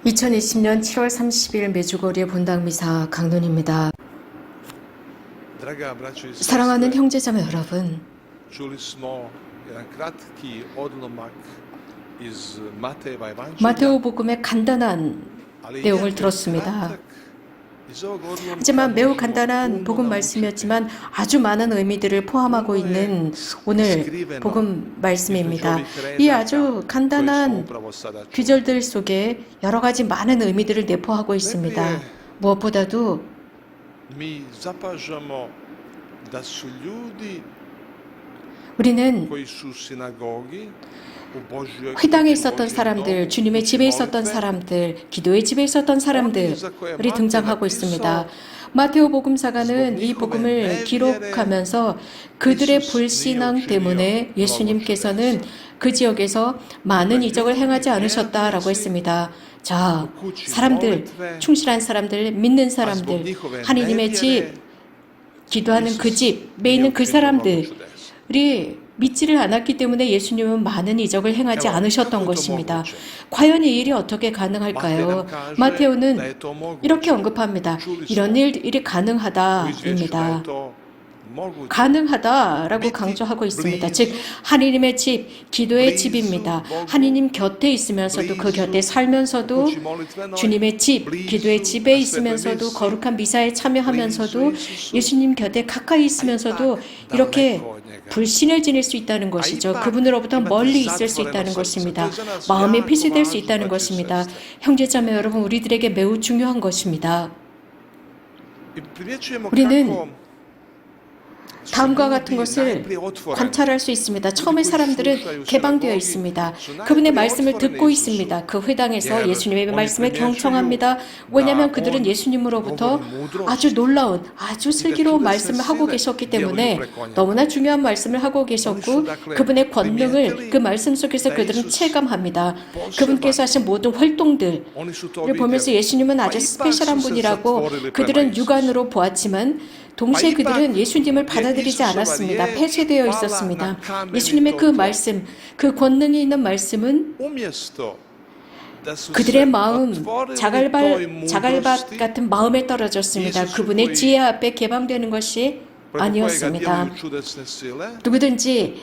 2020년 7월 30일 메주거리의 본당미사 강론입니다. 사랑하는 형제자매 여러분, 마테오복음의 간단한 내용을 들었습니다. 하지만 매우 간단한 복음 말씀이었지만 아주 많은 의미들을 포함하고 있는 오늘 복음 말씀입니다. 이 아주 간단한 귀절들 속에 여러 가지 많은 의미들을 내포하고 있습니다. 무엇보다도 우리는 회당에 있었던 사람들, 주님의 집에 있었던 사람들, 기도의 집에 있었던 사람들이 등장하고 있습니다. 마테오 복음사가는 이 복음을 기록하면서 그들의 불신앙 때문에 예수님께서는 그 지역에서 많은 이적을 행하지 않으셨다라고 했습니다. 자, 사람들, 충실한 사람들, 믿는 사람들, 하느님의 집, 기도하는 그 집에 있는 그 사람들이 믿지를 않았기 때문에 예수님은 많은 이적을 행하지 않으셨던 것입니다. 과연 이 일이 어떻게 가능할까요? 마테오는 이렇게 언급합니다. 이런 일이 가능하다입니다. 가능하다라고 강조하고 있습니다. 즉 하느님의 집, 기도의 집입니다. 하느님 곁에 있으면서도 그 곁에 살면서도 주님의 집, 기도의 집에 있으면서도 거룩한 미사에 참여하면서도 예수님 곁에 가까이 있으면서도 이렇게 불신을 지닐 수 있다는 것이죠. 그분으로부터 멀리 있을 수 있다는 것입니다. 마음이 폐쇄될 수 있다는 것입니다. 형제자매 여러분, 우리들에게 매우 중요한 것입니다. 우리는 다음과 같은 것을 관찰할 수 있습니다. 처음에 사람들은 개방되어 있습니다. 그분의 말씀을 듣고 있습니다. 그 회당에서 예수님의 말씀을 경청합니다. 왜냐하면 그들은 예수님으로부터 아주 놀라운, 아주 슬기로운 말씀을 하고 계셨기 때문에 너무나 중요한 말씀을 하고 계셨고 그분의 권능을 그 말씀 속에서 그들은 체감합니다. 그분께서 하신 모든 활동들을 보면서 예수님은 아주 스페셜한 분이라고 그들은 육안으로 보았지만 동시에 그들은 예수님을 받아들이지 않았습니다. 폐쇄되어 있었습니다. 예수님의 그 말씀, 그 권능이 있는 말씀은 그들의 마음, 자갈밭 같은 마음에 떨어졌습니다. 그분의 지혜 앞에 개방되는 것이 아니었습니다. 누구든지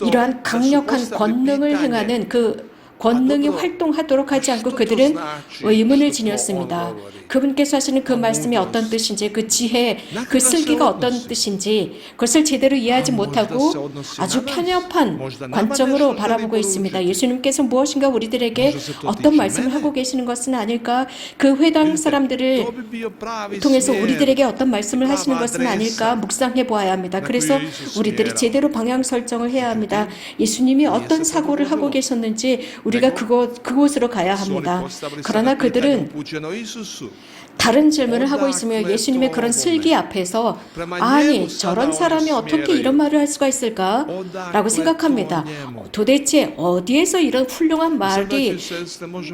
이러한 강력한 권능을 행하는 그 권능이 활동하도록 하지 않고 그들은 의문을 지녔습니다. 그분께서 하시는 그 말씀이 어떤 뜻인지, 그 지혜, 그 슬기가 어떤 뜻인지 그것을 제대로 이해하지 못하고 아주 편협한 관점으로 바라보고 있습니다. 예수님께서 무엇인가 우리들에게 어떤 말씀을 하고 계시는 것은 아닐까? 그 회당 사람들을 통해서 우리들에게 어떤 말씀을 하시는 것은 아닐까? 묵상해 보아야 합니다. 그래서 우리들이 제대로 방향 설정을 해야 합니다. 예수님이 어떤 사고를 하고 계셨는지 우리가 그곳으로 가야 합니다. 그러나 그들은 다른 질문을 하고 있으며 예수님의 그런 슬기 앞에서 아니 저런 사람이 어떻게 이런 말을 할 수가 있을까? 라고 생각합니다. 도대체 어디에서 이런 훌륭한 말이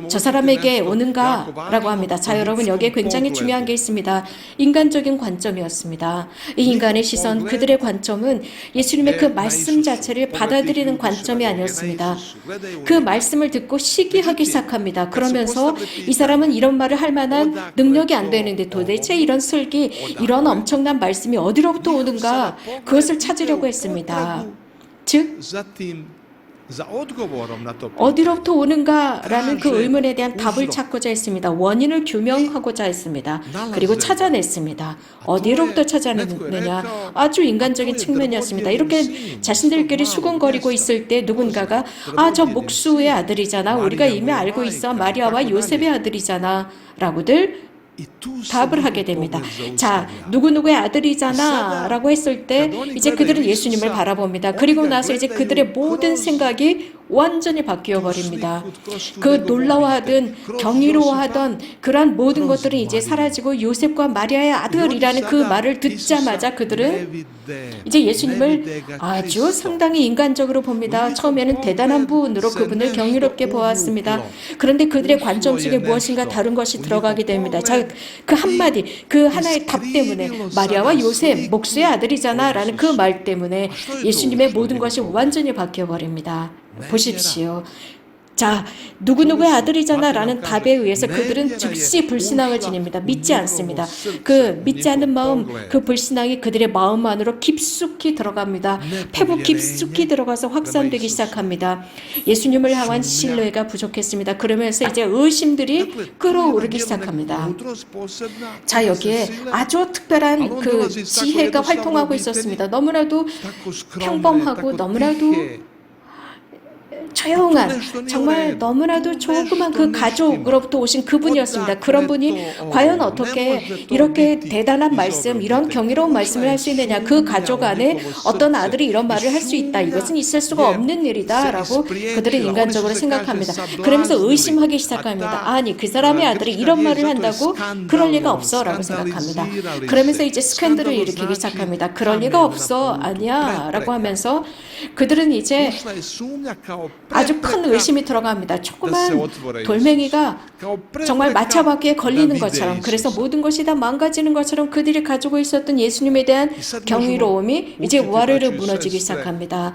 저 사람에게 오는가? 라고 합니다. 자, 여러분 여기에 굉장히 중요한 게 있습니다. 인간적인 관점이었습니다. 이 인간의 시선, 그들의 관점은 예수님의 그 말씀 자체를 받아들이는 관점이 아니었습니다. 그 말씀을 듣고 시기하기 시작합니다. 그러면서 이 사람은 이런 말을 할 만한 능력이 안 되는데 도대체 이런 슬기, 이런 엄청난 말씀이 어디로부터 오는가 그것을 찾으려고 했습니다. 즉 어디로부터 오는가라는 그 의문에 대한 답을 찾고자 했습니다. 원인을 규명하고자 했습니다. 그리고 찾아냈습니다. 어디로부터 찾아냈느냐? 아주 인간적인 측면이었습니다. 이렇게 자신들끼리 수군거리고 있을 때 누군가가 저 목수의 아들이잖아. 우리가 이미 알고 있어. 마리아와 요셉의 아들이잖아. 라고들 답을 하게 됩니다. 자, 누구누구의 아들이잖아 라고 했을 때 이제 그들은 예수님을 바라봅니다. 그리고 나서 이제 그들의 모든 생각이 완전히 바뀌어 버립니다. 그 놀라워하던 경이로워하던 그러한 모든 것들은 이제 사라지고 요셉과 마리아의 아들이라는 그 말을 듣자마자 그들은 이제 예수님을 아주 상당히 인간적으로 봅니다. 처음에는 대단한 분으로 그분을 경이롭게 보았습니다. 그런데 그들의 관점 속에 무엇인가 다른 것이 들어가게 됩니다. 자, 그 한마디, 그 하나의 답 때문에 마리아와 요셉, 목수의 아들이잖아 라는 그 말 때문에 예수님의 모든 것이 완전히 바뀌어 버립니다. 보십시오. 자, 누구누구의 아들이잖아 라는 답에 의해서 그들은 즉시 불신앙을 지닙니다. 믿지 않습니다. 그 믿지 않는 마음, 그 불신앙이 그들의 마음 안으로 깊숙이 들어갑니다. 패부 깊숙이 들어가서 확산되기 시작합니다. 예수님을 향한 신뢰가 부족했습니다. 그러면서 이제 의심들이 끌어오르기 시작합니다. 자, 여기에 아주 특별한 그 지혜가 활동하고 있었습니다. 너무나도 평범하고 너무나도 조용한, 정말 너무나도 조그만 그 가족으로부터 오신 그분이었습니다. 그런 분이 과연 어떻게 이렇게 대단한 말씀, 이런 경이로운 말씀을 할 수 있느냐. 그 가족 안에 어떤 아들이 이런 말을 할 수 있다. 이것은 있을 수가 없는 일이다 라고 그들은 인간적으로 생각합니다. 그러면서 의심하기 시작합니다. 아니, 그 사람의 아들이 이런 말을 한다고? 그럴 리가 없어 라고 생각합니다. 그러면서 이제 스캔들을 일으키기 시작합니다. 그럴 리가 없어, 아니야 라고 하면서 그들은 이제 아주 큰 의심이 들어갑니다. 조그만 돌멩이가 정말 마차바퀴에 걸리는 것처럼, 그래서 모든 것이 다 망가지는 것처럼 그들이 가지고 있었던 예수님에 대한 경이로움이 이제 와르르 무너지기 시작합니다.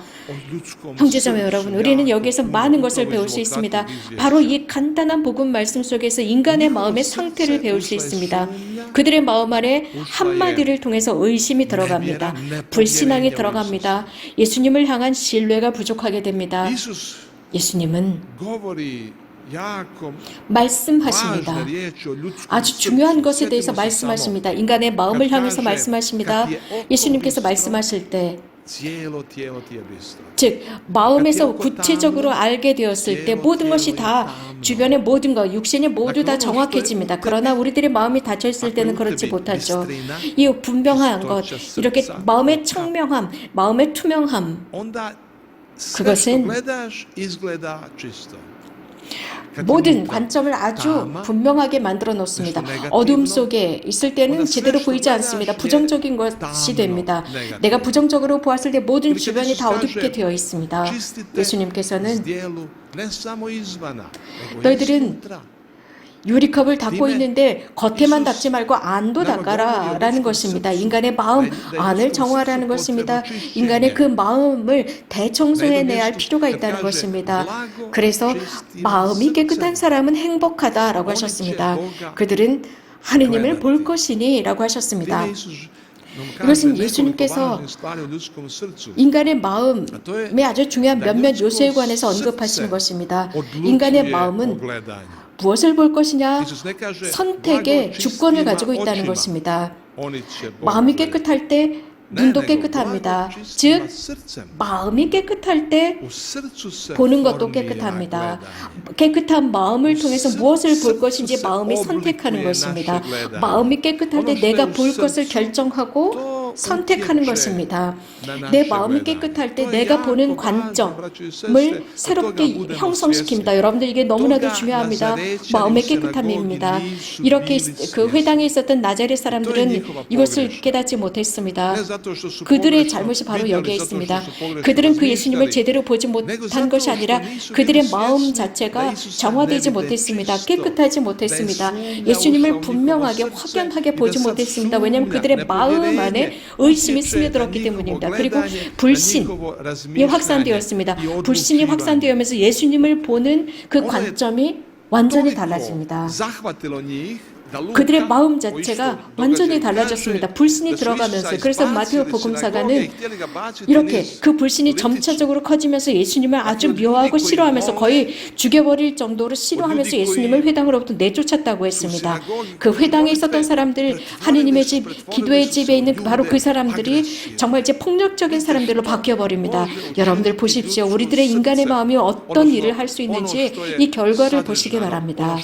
형제자매 여러분, 우리는 여기에서 많은 것을 배울 수 있습니다. 바로 이 간단한 복음 말씀 속에서 인간의 마음의 상태를 배울 수 있습니다. 그들의 마음 안에 한마디를 통해서 의심이 들어갑니다. 불신앙이 들어갑니다. 예수님을 향한 신뢰가 부족하게 됩니다. 예수님은 말씀하십니다. 아주 중요한 것에 대해서 말씀하십니다. 인간의 마음을 향해서 말씀하십니다. 예수님께서 말씀하실 때, 즉 마음에서 구체적으로 알게 되었을 때 모든 것이 다 주변의 모든 것, 육신이 모두 다 정확해집니다. 그러나 우리들의 마음이 닫혀 있을 때는 그렇지 못하죠. 이 분명한 것, 이렇게 마음의 청명함, 마음의 투명함, 그것은 모든 관점을 아주 분명하게 만들어 놓습니다. 어둠 속에 있을 때는 제대로 보이지 않습니다. 부정적인 것이 됩니다. 내가 부정적으로 보았을 때 모든 주변이 다 어둡게 되어 있습니다. 예수님께서는 너희들은 유리컵을 닦고 있는데 겉에만 닦지 말고 안도 닦아라 라는 것입니다. 인간의 마음 안을 정화하라는 것입니다. 인간의 그 마음을 대청소해내야 할 필요가 있다는 것입니다. 그래서 마음이 깨끗한 사람은 행복하다라고 하셨습니다. 그들은 하느님을 볼 것이니 라고 하셨습니다. 이것은 예수님께서 인간의 마음에 아주 중요한 몇몇 요소에 관해서 언급하시는 것입니다. 인간의 마음은 무엇을 볼 것이냐? 선택의 주권을 가지고 있다는 것입니다. 마음이 깨끗할 때 눈도 깨끗합니다. 즉, 마음이 깨끗할 때 보는 것도 깨끗합니다. 깨끗한 마음을 통해서 무엇을 볼 것인지 마음이 선택하는 것입니다. 마음이 깨끗할 때 내가 볼 것을 결정하고 선택하는 것입니다. 내 마음이 깨끗할 때 내가 보는 관점을 새롭게 형성시킵니다. 여러분들 이게 너무나도 중요합니다. 마음의 깨끗함입니다. 이렇게 그 회당에 있었던 나자렛 사람들은 이것을 깨닫지 못했습니다. 그들의 잘못이 바로 여기에 있습니다. 그들은 그 예수님을 제대로 보지 못한 것이 아니라 그들의 마음 자체가 정화되지 못했습니다. 깨끗하지 못했습니다. 예수님을 분명하게 확연하게 보지 못했습니다. 왜냐하면 그들의 마음 안에 의심이 스며들었기 때문입니다. 그리고 불신이 확산되었습니다. 불신이 확산되면서 예수님을 보는 그 관점이 완전히 달라집니다. 그들의 마음 자체가 완전히 달라졌습니다. 불신이 들어가면서. 그래서 마테오 복음사가는 이렇게 그 불신이 점차적으로 커지면서 예수님을 아주 묘하고 싫어하면서 거의 죽여버릴 정도로 싫어하면서 예수님을 회당으로부터 내쫓았다고 했습니다. 그 회당에 있었던 사람들, 하느님의 집, 기도의 집에 있는 바로 그 사람들이 정말 이제 폭력적인 사람들로 바뀌어버립니다. 여러분들 보십시오. 우리들의 인간의 마음이 어떤 일을 할 수 있는지 이 결과를 보시기 바랍니다.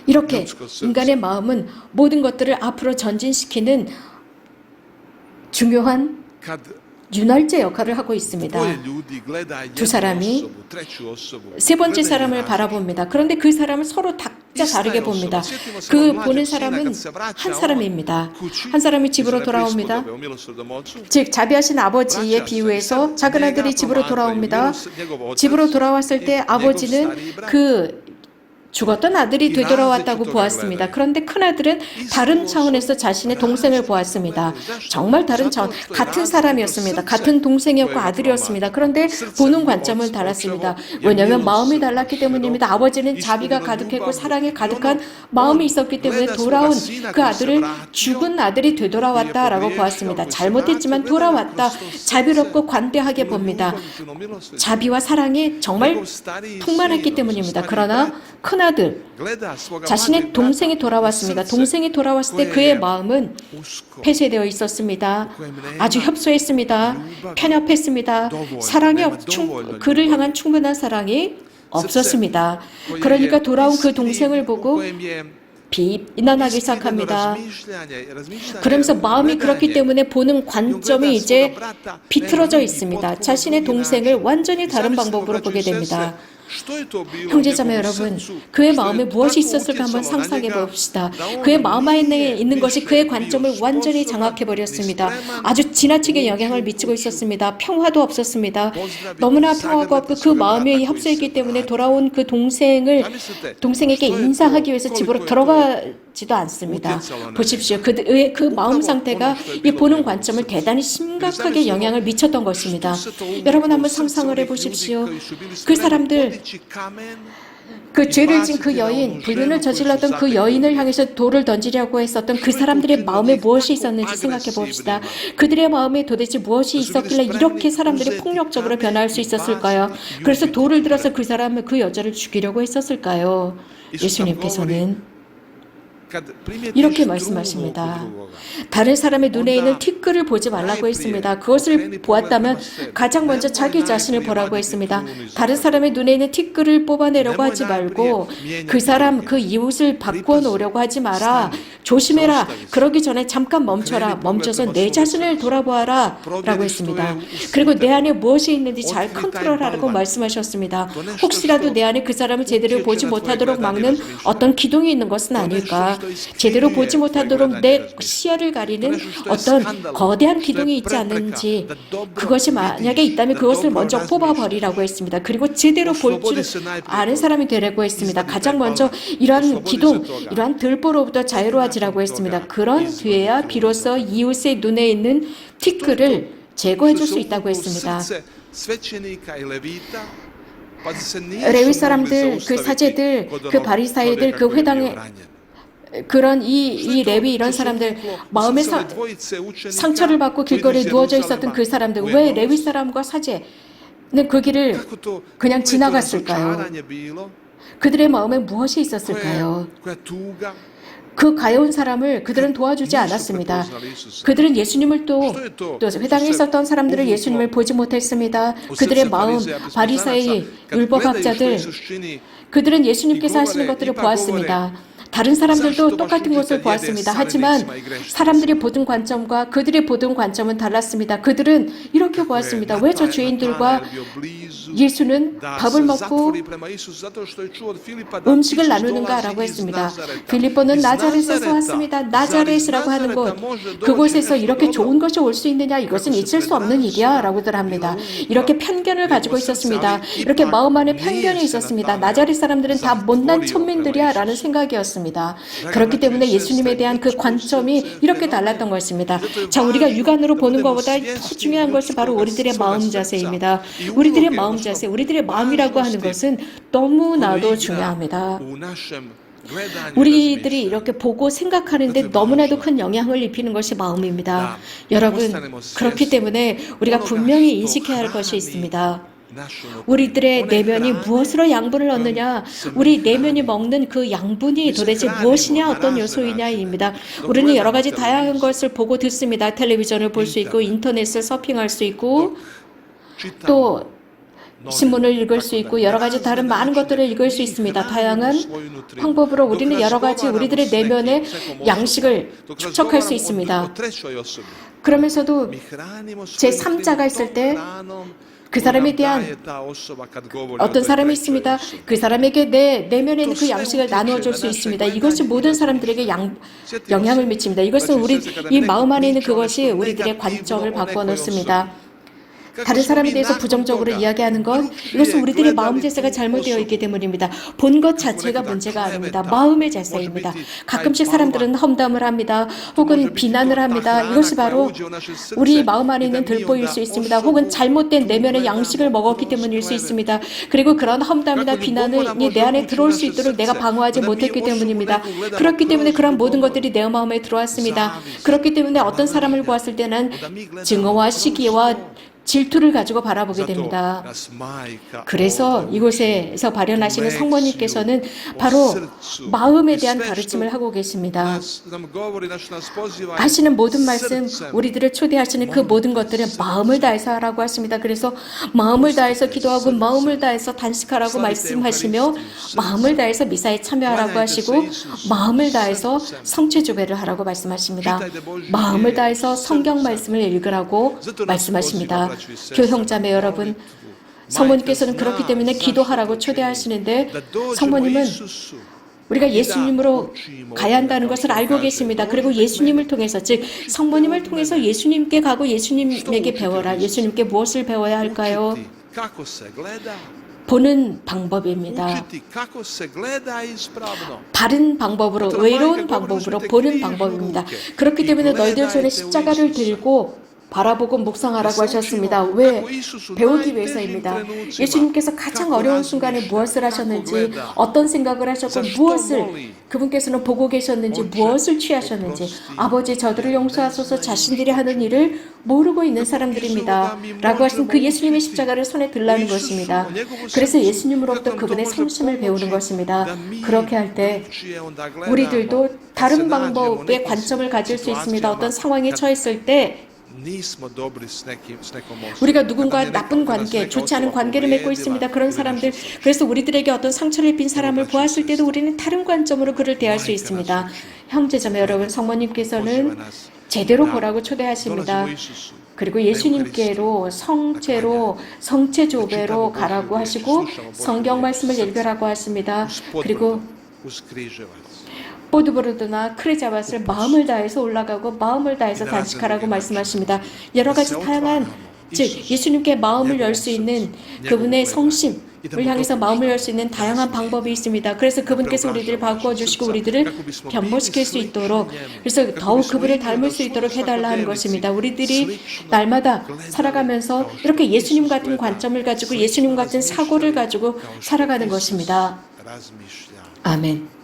이렇게 인간의 마음은 모든 것들을 앞으로 전진시키는 중요한 윤활제 역할을 하고 있습니다. 두 사람이 세 번째 사람을 바라봅니다. 그런데 그 사람을 서로 각자 다르게 봅니다. 그 보는 사람은 한 사람입니다. 한 사람이 집으로 돌아옵니다. 즉 자비하신 아버지의 비유에서 작은 아들이 집으로 돌아옵니다. 집으로 돌아왔을 때 아버지는 그 죽었던 아들이 되돌아왔다고 보았습니다. 그런데 큰아들은 다른 차원에서 자신의 동생을 보았습니다. 정말 다른 차원, 같은 사람이었습니다. 같은 동생이었고 아들이었습니다. 그런데 보는 관점은 달랐습니다. 왜냐하면 마음이 달랐기 때문입니다. 아버지는 자비가 가득했고 사랑이 가득한 마음이 있었기 때문에 돌아온 그 아들을 죽은 아들이 되돌아왔다라고 보았습니다. 잘못했지만 돌아왔다. 자비롭고 관대하게 봅니다. 자비와 사랑이 정말 풍만했기 때문입니다. 그러나 큰아들 자신의 동생이 돌아왔습니다. 동생이 돌아왔을 때 그의 마음은 폐쇄되어 있었습니다. 아주 협소했습니다. 편협했습니다. 그를 향한 충분한 사랑이 없었습니다. 그러니까 돌아온 그 동생을 보고 비난하기 시작합니다. 그러면서 마음이 그렇기 때문에 보는 관점이 이제 비틀어져 있습니다. 자신의 동생을 완전히 다른 방법으로 보게 됩니다. 형제자매 여러분, 그의 마음에 무엇이 있었을까 한번 상상해 봅시다. 그의 마음 안에 있는 것이 그의 관점을 완전히 장악해 버렸습니다. 아주 지나치게 영향을 미치고 있었습니다. 평화도 없었습니다. 너무나 평화가 없고 그 마음이 협소했기 때문에 돌아온 그 동생에게 인사하기 위해서 집으로 들어가지도 않습니다. 보십시오. 그 마음 상태가 이 보는 관점을 대단히 심각하게 영향을 미쳤던 것입니다. 여러분 한번 상상을 해 보십시오. 그 사람들, 그 죄를 진 그 여인, 불륜을 저질렀던 그 여인을 향해서 돌을 던지려고 했었던 그 사람들의 마음에 무엇이 있었는지 생각해 봅시다. 그들의 마음에 도대체 무엇이 있었길래 이렇게 사람들이 폭력적으로 변할 수 있었을까요? 그래서 돌을 들어서 그 여자를 죽이려고 했었을까요? 예수님께서는 이렇게 말씀하십니다. 다른 사람의 눈에 있는 티끌을 보지 말라고 했습니다. 그것을 보았다면 가장 먼저 자기 자신을 보라고 했습니다. 다른 사람의 눈에 있는 티끌을 뽑아내려고 하지 말고 그 이웃을 바꾸어 놓으려고 하지 마라. 조심해라. 그러기 전에 잠깐 멈춰라. 멈춰서 내 자신을 돌아보아라 라고 했습니다. 그리고 내 안에 무엇이 있는지 잘 컨트롤하라고 말씀하셨습니다. 혹시라도 내 안에 그 사람을 제대로 보지 못하도록 막는 어떤 기둥이 있는 것은 아닐까? 제대로 보지 못하도록 내 시야를 가리는 어떤 거대한 기둥이 있지 않는지, 그것이 만약에 있다면 그것을 먼저 뽑아버리라고 했습니다. 그리고 제대로 볼 줄 아는 사람이 되라고 했습니다. 가장 먼저 이러한 기둥, 이러한 들보로부터 자유로워지라고 했습니다. 그런 뒤에야 비로소 이웃의 눈에 있는 티끌을 제거해 줄 수 있다고 했습니다. 레위 사람들, 그 사제들, 그 바리사이들, 그 회당에 그런 이 레위 이런 사람들 마음에 상처를 받고 길거리에 누워져 있었던 그 사람들, 왜 레위 사람과 사제는 그 길을 그냥 지나갔을까요? 그들의 마음에 무엇이 있었을까요? 그 가여운 사람을 그들은 도와주지 않았습니다. 그들은 예수님을 또 회당에 있었던 사람들은 예수님을 보지 못했습니다. 그들의 마음, 바리사이, 율법학자들, 그들은 예수님께서 하시는 것들을 보았습니다. 다른 사람들도 똑같은 것을 보았습니다. 하지만 사람들이 보던 관점과 그들이 보던 관점은 달랐습니다. 그들은 이렇게 보았습니다. 왜 저 죄인들과 예수는 밥을 먹고 음식을 나누는가라고 했습니다. 빌립보는 나자렛에서 왔습니다. 나자렛이라고 하는 곳, 그곳에서 이렇게 좋은 것이 올 수 있느냐? 이것은 있을 수 없는 일이야 라고들 합니다. 이렇게 편견을 가지고 있었습니다. 이렇게 마음 안에 편견이 있었습니다. 나자렛 사람들은 다 못난 천민들이야 라는 생각이었습니다. 그렇기 때문에 예수님에 대한 그 관점이 이렇게 달랐던 것입니다. 자, 우리가 육안으로 보는 것보다 더 중요한 것이 바로 우리들의 마음 자세입니다. 우리들의 마음 자세, 우리들의 마음이라고 하는 것은 너무나도 중요합니다. 우리들이 이렇게 보고 생각하는데 너무나도 큰 영향을 입히는 것이 마음입니다. 여러분, 그렇기 때문에 우리가 분명히 인식해야 할 것이 있습니다. 우리들의 내면이 무엇으로 양분을 얻느냐, 우리 내면이 먹는 그 양분이 도대체 무엇이냐, 어떤 요소이냐입니다. 우리는 여러 가지 다양한 것을 보고 듣습니다. 텔레비전을 볼 수 있고, 인터넷을 서핑할 수 있고, 또 신문을 읽을 수 있고, 여러 가지 다른 많은 것들을 읽을 수 있습니다. 다양한 방법으로 우리는 여러 가지 우리들의 내면의 양식을 축적할 수 있습니다. 그러면서도 제3자가 있을 때 그 사람에 대한 어떤 사람이 있습니다. 그 사람에게 내 내면에 있는 그 양식을 나누어 줄 수 있습니다. 이것이 모든 사람들에게 영향을 미칩니다. 이것은 이 마음 안에 있는 그것이 우리들의 관점을 바꿔 놓습니다. 다른 사람에 대해서 부정적으로 이야기하는 건 이것은 우리들의 마음 자세가 잘못되어 있기 때문입니다. 본 것 자체가 문제가 아닙니다. 마음의 자세입니다. 가끔씩 사람들은 험담을 합니다. 혹은 비난을 합니다. 이것이 바로 우리 마음 안에 있는 들보일 수 있습니다. 혹은 잘못된 내면의 양식을 먹었기 때문일 수 있습니다. 그리고 그런 험담이나 비난이 내 안에 들어올 수 있도록 내가 방어하지 못했기 때문입니다. 그렇기 때문에 그런 모든 것들이 내 마음에 들어왔습니다. 그렇기 때문에 어떤 사람을 보았을 때는 증오와 시기와 질투를 가지고 바라보게 됩니다. 그래서 이곳에서 발현하시는 성모님께서는 바로 마음에 대한 가르침을 하고 계십니다. 하시는 모든 말씀, 우리들을 초대하시는 그 모든 것들은 마음을 다해서 하라고 하십니다. 그래서 마음을 다해서 기도하고 마음을 다해서 단식하라고 말씀하시며 마음을 다해서 미사에 참여하라고 하시고 마음을 다해서 성체조배를 하라고 말씀하십니다. 마음을 다해서 성경 말씀을 읽으라고 말씀하십니다. 교형자매 여러분, 성모님께서는 그렇기 때문에 기도하라고 초대하시는데 성모님은 우리가 예수님으로 가야 한다는 것을 알고 계십니다. 그리고 예수님을 통해서, 즉 성모님을 통해서 예수님께 가고 예수님에게 배워라. 예수님께 무엇을 배워야 할까요? 보는 방법입니다. 바른 방법으로, 의로운 방법으로 보는 방법입니다. 그렇기 때문에 너희들 손에 십자가를 들고 바라보고 묵상하라고 하셨습니다. 왜? 배우기 위해서입니다. 예수님께서 가장 어려운 순간에 무엇을 하셨는지, 어떤 생각을 하셨고 무엇을 그분께서는 보고 계셨는지, 무엇을 취하셨는지, 아버지 저들을 용서하소서, 자신들이 하는 일을 모르고 있는 사람들입니다 라고 하신 그 예수님의 십자가를 손에 들라는 것입니다. 그래서 예수님으로부터 그분의 성심을 배우는 것입니다. 그렇게 할 때 우리들도 다른 방법의 관점을 가질 수 있습니다. 어떤 상황에 처했을 때 우리가 누군가 나쁜 관계, 좋지 않은 관계를 맺고 있습니다. 그런 사람들, 그래서 우리들에게 어떤 상처를 입힌 사람을 보았을 때도 우리는 다른 관점으로 그를 대할 수 있습니다. 형제자매 여러분, 성모님께서는 제대로 보라고 초대하십니다. 그리고 예수님께로 성체로, 성체조배로 가라고 하시고 성경 말씀을 읽으라고 하십니다. 그리고 보드보르드나 크레자밭을 마음을 다해서 올라가고 마음을 다해서 단식하라고 말씀하십니다. 여러 가지 다양한, 즉 예수님께 마음을 열 수 있는 그분의 성심을 향해서 마음을 열 수 있는 다양한 방법이 있습니다. 그래서 그분께서 우리들을 바꾸어주시고 우리들을 변모시킬 수 있도록, 그래서 더욱 그분을 닮을 수 있도록 해달라 하는 것입니다. 우리들이 날마다 살아가면서 이렇게 예수님 같은 관점을 가지고 예수님 같은 사고를 가지고 살아가는 것입니다. 아멘.